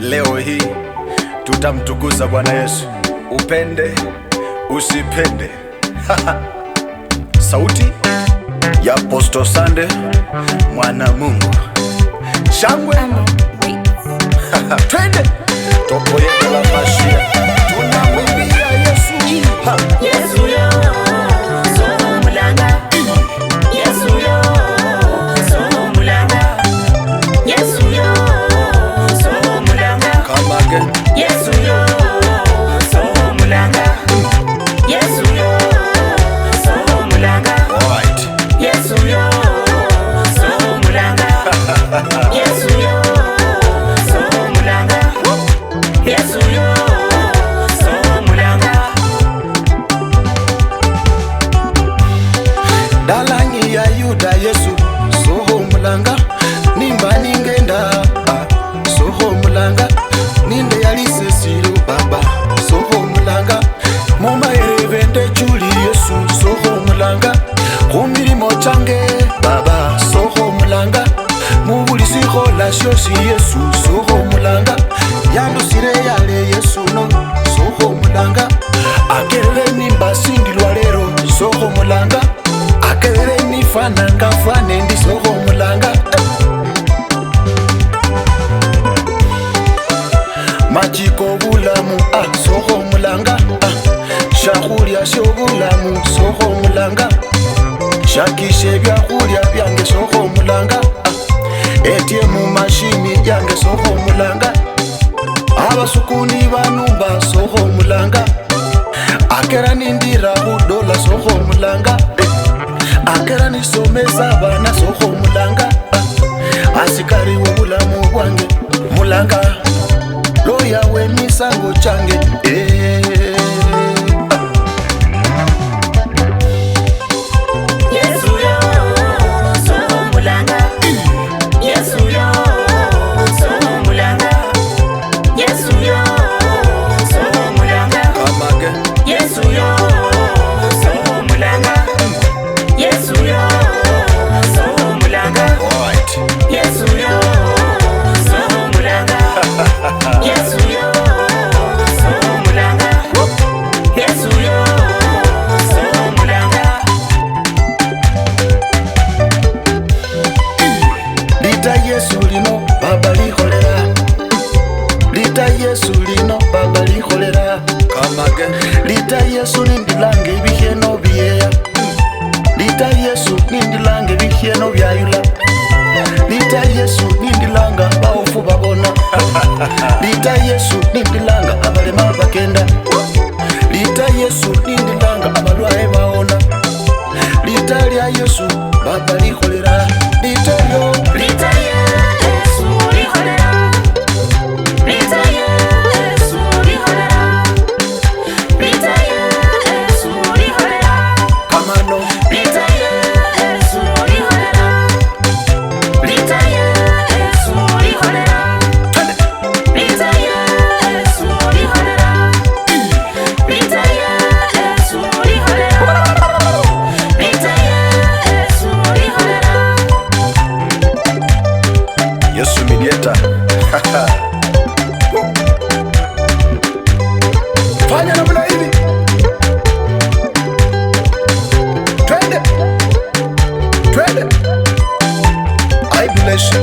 Leo hii tutamtukuza Bwana Yesu, upende usipende. Sauti ya Apostle Sunday, mwana Mungu. Shangwe twende topo yetu la mashia, tunamwimbia Yesu. Yesu yo, so mulanga. Yesu yo, so mulanga. Yesu yo, so mulanga. Come again. Yesu yo, so mulanga. Yesu yo, so mulanga. Alright. Yesu yo, so mulanga. Yesu yo, so mulanga. Yesu yo, so mulanga. Dalangi ya Yuda Yesu, soho mulanga. Nimba ningenda, soho mulanga. Ninde yalise silu baba, soho mulanga. Moma erevende chuli Yesu, soho mulanga. Kumirimo change baba, soho mulanga. Mubuli sihola shoshi Yesu, soho mulanga. Yandu sire yale Yesu no, soho mulanga. Akerere nimba singilwa lero, soho mulanga. Akerere nifananga fane ndi soho mulanga. Machiko bulamu, soho mulanga. Shakulia shobulamu, soho mulanga. Shakishe byakulia byange, soho mulanga. ATM mashini yange, soho mulanga. Abasukuni banumba, soho mulanga. Akera nindira budola, soho mulanga. Akera nisomesa bana, soho mulanga. Asikari wobulamu bwange, mulanga. Loya we misango change, Yesu yo, so mulanga. Yesu yo, so mulanga. Yesu yo, so mulanga. come again. Yesu yo, so mulanga. Yesu yo, so mulanga. Alright. Yesu yo, so mulanga. Yesu yo, so mulanga. Yesu yo, so mulanga. Lita Yesu lino baba liholera. Lita Yesu lino baba liholera. Come again. Lita Yesu nindilange ibihyeno byeya. Lita Yesu nindilange ibihyeno byayula. Lita Yesu nindilanga baofu babona. Lita Yesu nindilanga abalema bakenda. Lita Yesu nindilanga abalwaye baona. Lita lya Yesu baba liholera. Lita yo. Lita Yesu liholera. Lita Yesu liholera. Lita Yesu liholera. Come on, no. Lita Yesu liholera. Lita Yesu liholera. Lita Yesu liholera. Lita Yesu liholera. Lita Yesu liholera. Yesu mediator. Fanya namna hivi. Twende. Twende. I bless you.